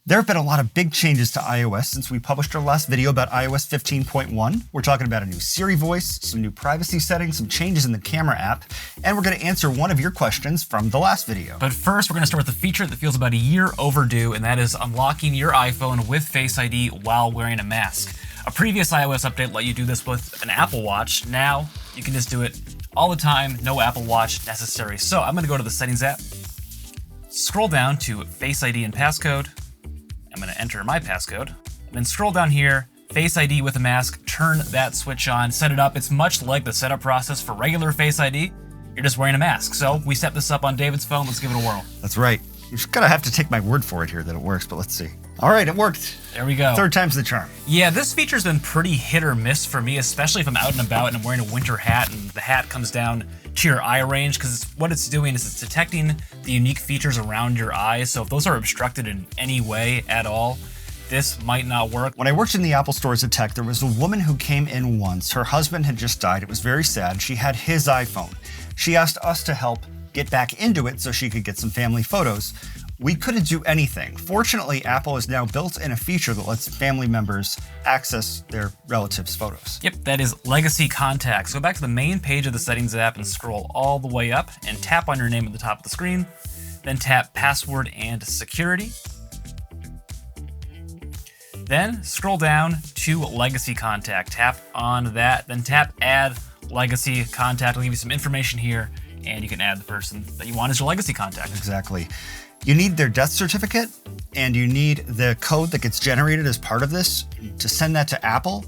There have been a lot of big changes to iOS since we published our last video about iOS 15.1. We're talking about a new Siri Voice, some new privacy settings, some changes in the camera app, and we're going to answer one of your questions from the last video. But first, we're going to start with a feature that feels about a year overdue, and that is unlocking your iPhone with Face ID while wearing a mask. A previous iOS update let you do this with an Apple Watch. Now, you can just do it all the time, no Apple Watch necessary. So I'm going to go to the Settings app, scroll down to Face ID and passcode. I'm going to enter my passcode, and then scroll down here, Face ID with a mask, turn that switch on, set it up. It's much like the setup process for regular Face ID. You're just wearing a mask. So we set this up on David's phone. Let's give it a whirl. That's right. You're just going to have to take my word for it here that it works, but let's see. All right, it worked. There we go. Third time's the charm. Yeah, this feature's been pretty hit or miss for me, especially if I'm out and about and I'm wearing a winter hat and the hat comes down to your eye range, because what it's doing is it's detecting the unique features around your eyes. So if those are obstructed in any way at all, this might not work. When I worked in the Apple store as a tech, there was a woman who came in once. Her husband had just died. It was very sad. She had his iPhone. She asked us to help get back into it so she could get some family photos. We couldn't do anything. Fortunately, Apple has now built in a feature that lets family members access their relatives' photos. Yep, that is Legacy Contacts. Go back to the main page of the Settings app and scroll all the way up and tap on your name at the top of the screen. Then tap Password and Security. Then scroll down to Legacy Contact. Tap on that, then tap Add Legacy Contact. I'll give you some information here, and you can add the person that you want as your legacy contact. Exactly. You need their death certificate, and you need the code that gets generated as part of this to send that to Apple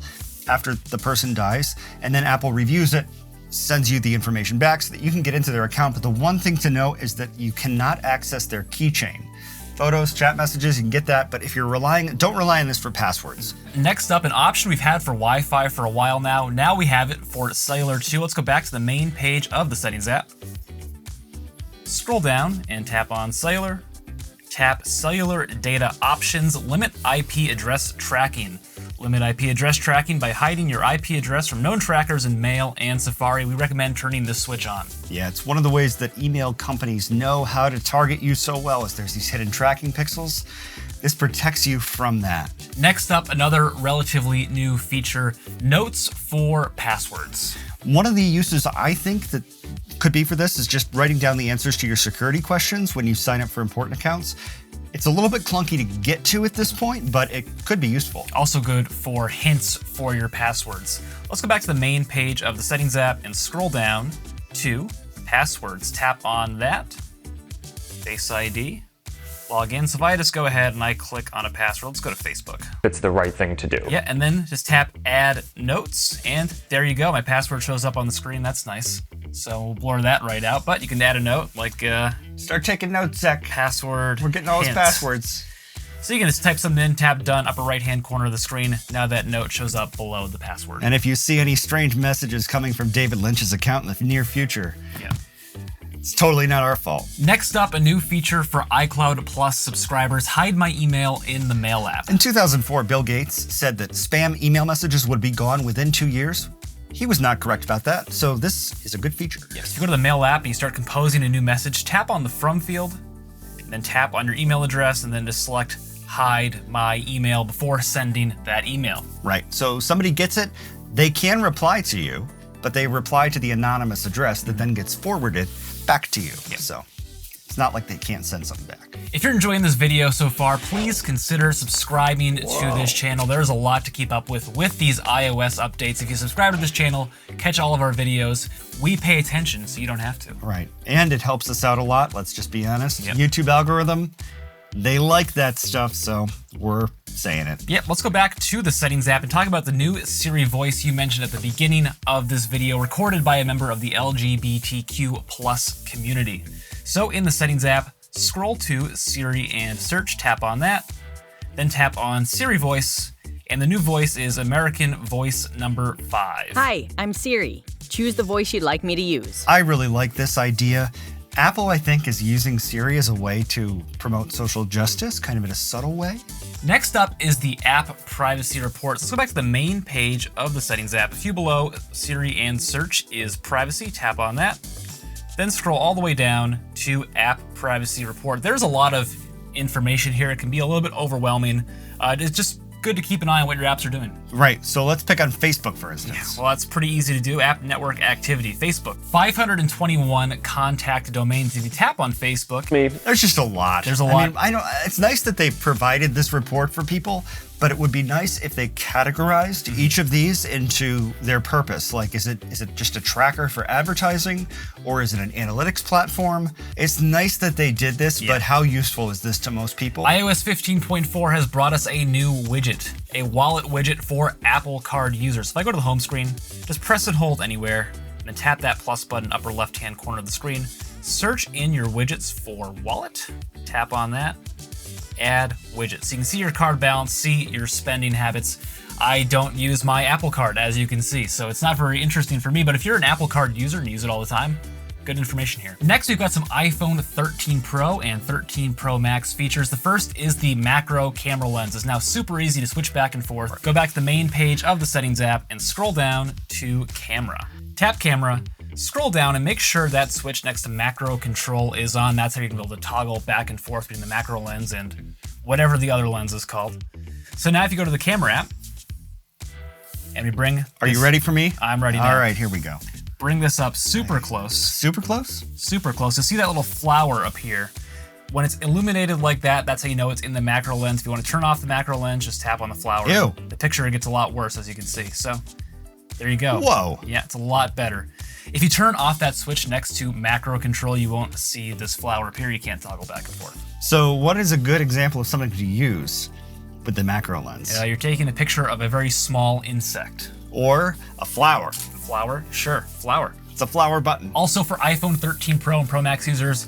after the person dies, and then Apple reviews it, sends you the information back so that you can get into their account. But the one thing to know is that you cannot access their keychain. Photos, chat messages, you can get that, but if you're don't rely on this for passwords. Next up, an option we've had for Wi-Fi for a while now. Now we have it for cellular too. Let's go back to the main page of the Settings app. Scroll down and tap on Cellular. Tap Cellular Data Options, Limit IP Address Tracking. Limit IP address tracking by hiding your IP address from known trackers in Mail and Safari. We recommend turning this switch on. Yeah, it's one of the ways that email companies know how to target you so well, is there's these hidden tracking pixels. This protects you from that. Next up, another relatively new feature, Notes for Passwords. One of the uses I think that could be for this is just writing down the answers to your security questions when you sign up for important accounts. It's a little bit clunky to get to at this point, but it could be useful. Also good for hints for your passwords. Let's go back to the main page of the Settings app and scroll down to Passwords. Tap on that, Face ID, log in. So if I just go ahead and I click on a password, let's go to Facebook. It's the right thing to do. Yeah, and then just tap Add Notes, and there you go. My password shows up on the screen. That's nice. So we'll blur that right out, but you can add a note like start taking notes, Zach. Password. We're getting all those hints. passwords. So you can just type something in, tap Done, upper right-hand corner of the screen. Now that note shows up below the password. And if you see any strange messages coming from David Lynch's account in the near future, yeah, it's totally not our fault. Next up, a new feature for iCloud Plus subscribers, hide my email in the Mail app. In 2004, Bill Gates said that spam email messages would be gone within 2 years. He was not correct about that, so this is a good feature. Yes, if you go to the Mail app and you start composing a new message, tap on the From field, and then tap on your email address, and then just select Hide my email before sending that email. Right, so somebody gets it, they can reply to you, but they reply to the anonymous address that then gets forwarded back to you. Yep. So it's not like they can't send something back. If you're enjoying this video so far, please consider subscribing to this channel. There's a lot to keep up with these iOS updates. If you subscribe to this channel, catch all of our videos. We pay attention, so you don't have to. Right, and it helps us out a lot, let's just be honest. Yep. YouTube algorithm, they like that stuff, so we're saying it. Yep, let's go back to the Settings app and talk about the new Siri Voice you mentioned at the beginning of this video, recorded by a member of the LGBTQ+ community. So in the Settings app, scroll to Siri and search, tap on that, then tap on Siri Voice, and the new voice is American Voice number 5. Hi, I'm Siri. Choose the voice you'd like me to use. I really like this idea. Apple, I think, is using Siri as a way to promote social justice, kind of in a subtle way. Next up is the app privacy report. Let's go back to the main page of the Settings app. A few below Siri and search is privacy. Tap on that. Then scroll all the way down to app privacy report. There's a lot of information here. It can be a little bit overwhelming. It's just good to keep an eye on what your apps are doing. Right, so let's pick on Facebook, for instance. Well, that's pretty easy to do. App network activity. Facebook, 521 contact domains. If you tap on Facebook, There's just a lot. There's a lot. I mean, I know it's nice that they provided this report for people, but it would be nice if they categorized each of these into their purpose. Like, is it just a tracker for advertising, or is it an analytics platform? It's nice that they did this, but how useful is this to most people? iOS 15.4 has brought us a new widget, a wallet widget for Apple Card users. If I go to the home screen, just press and hold anywhere, and then tap that plus button upper left-hand corner of the screen. Search in your widgets for wallet, tap on that, add widget. So you can see your card balance, see your spending habits. I don't use my Apple Card, as you can see, so it's not very interesting for me, but if you're an Apple Card user and use it all the time, good information here. Next, we've got some iPhone 13 Pro and 13 Pro Max features. The first is the macro camera lens. It's now super easy to switch back and forth. Go back to the main page of the settings app and scroll down to camera. Tap camera, scroll down and make sure that switch next to macro control is on. That's how you can be able to toggle back and forth between the macro lens and whatever the other lens is called. So now if you go to the camera app and we bring... Are you ready for me? I'm ready now. All right, here we go. Bring this up super close. Super close? Super close. You see that little flower up here? When it's illuminated like that, that's how you know it's in the macro lens. If you want to turn off the macro lens, just tap on the flower. Ew. The picture gets a lot worse, as you can see. So there you go. Whoa. Yeah, it's a lot better. If you turn off that switch next to macro control, you won't see this flower appear. You can't toggle back and forth. So what is a good example of something to use with the macro lens? You're taking a picture of a very small insect. Or a flower. Flower? Sure, flower. It's a flower button. Also for iPhone 13 Pro and Pro Max users,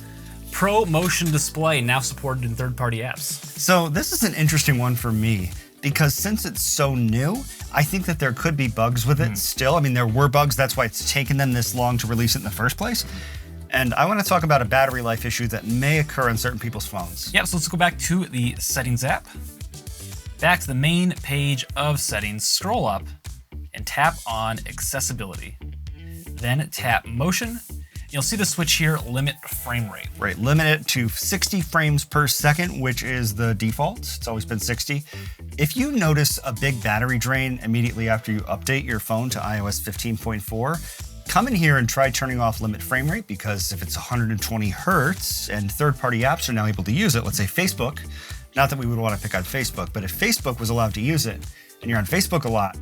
Pro Motion Display now supported in third-party apps. So this is an interesting one for me, because since it's so new, I think that there could be bugs with it still. I mean, there were bugs, that's why it's taken them this long to release it in the first place. And I want to talk about a battery life issue that may occur on certain people's phones. Yep, so let's go back to the settings app. Back to the main page of settings, scroll up and tap on accessibility. Then tap motion. You'll see the switch here, limit frame rate. Right, limit it to 60 frames per second, which is the default. It's always been 60. If you notice a big battery drain immediately after you update your phone to iOS 15.4, come in here and try turning off limit frame rate, because if it's 120 hertz and third-party apps are now able to use it, let's say Facebook, not that we would want to pick on Facebook, but if Facebook was allowed to use it and you're on Facebook a lot,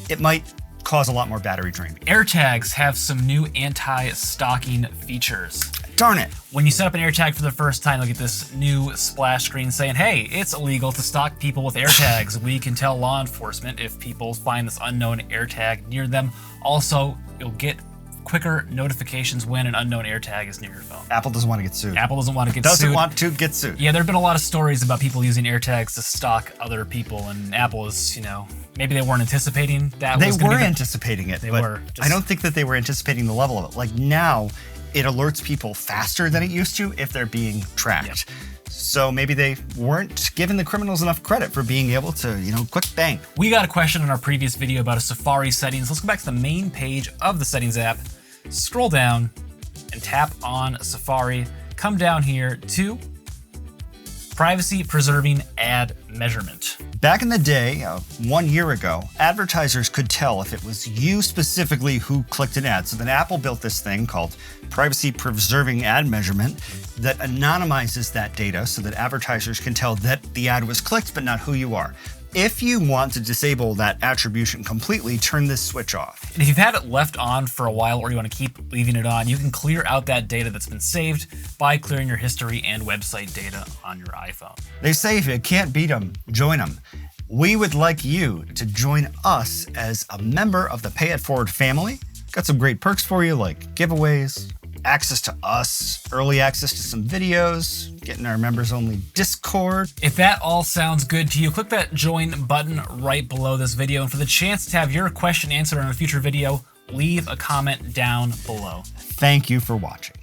it might cause a lot more battery drain. AirTags have some new anti-stalking features. Darn it. When you set up an AirTag for the first time, you'll get this new splash screen saying, hey, it's illegal to stalk people with AirTags. We can tell law enforcement if people find this unknown AirTag near them. Also, you'll get quicker notifications when an unknown AirTag is near your phone. Apple doesn't want to get sued. Apple doesn't want to get sued. Doesn't want to get sued. Yeah, there have been a lot of stories about people using AirTags to stalk other people, and Apple is, maybe they weren't anticipating that. They were anticipating it. They but were. I don't think that they were anticipating the level of it. Like now, it alerts people faster than it used to if they're being tracked. Yep. So maybe they weren't giving the criminals enough credit for being able to, quick bang. We got a question in our previous video about a Safari settings. Let's go back to the main page of the settings app, scroll down, and tap on Safari. Come down here to privacy preserving ad measurement. Back in the day, 1 year ago, advertisers could tell if it was you specifically who clicked an ad. So then Apple built this thing called privacy preserving ad measurement that anonymizes that data so that advertisers can tell that the ad was clicked but not who you are. If you want to disable that attribution completely, turn this switch off. And if you've had it left on for a while or you want to keep leaving it on, you can clear out that data that's been saved by clearing your history and website data on your iPhone. They say if you can't beat them, join them. We would like you to join us as a member of the Payette Forward family. Got some great perks for you, like giveaways, access to us, early access to some videos, getting our members-only Discord. If that all sounds good to you, click that join button right below this video. And for the chance to have your question answered on a future video, leave a comment down below. Thank you for watching.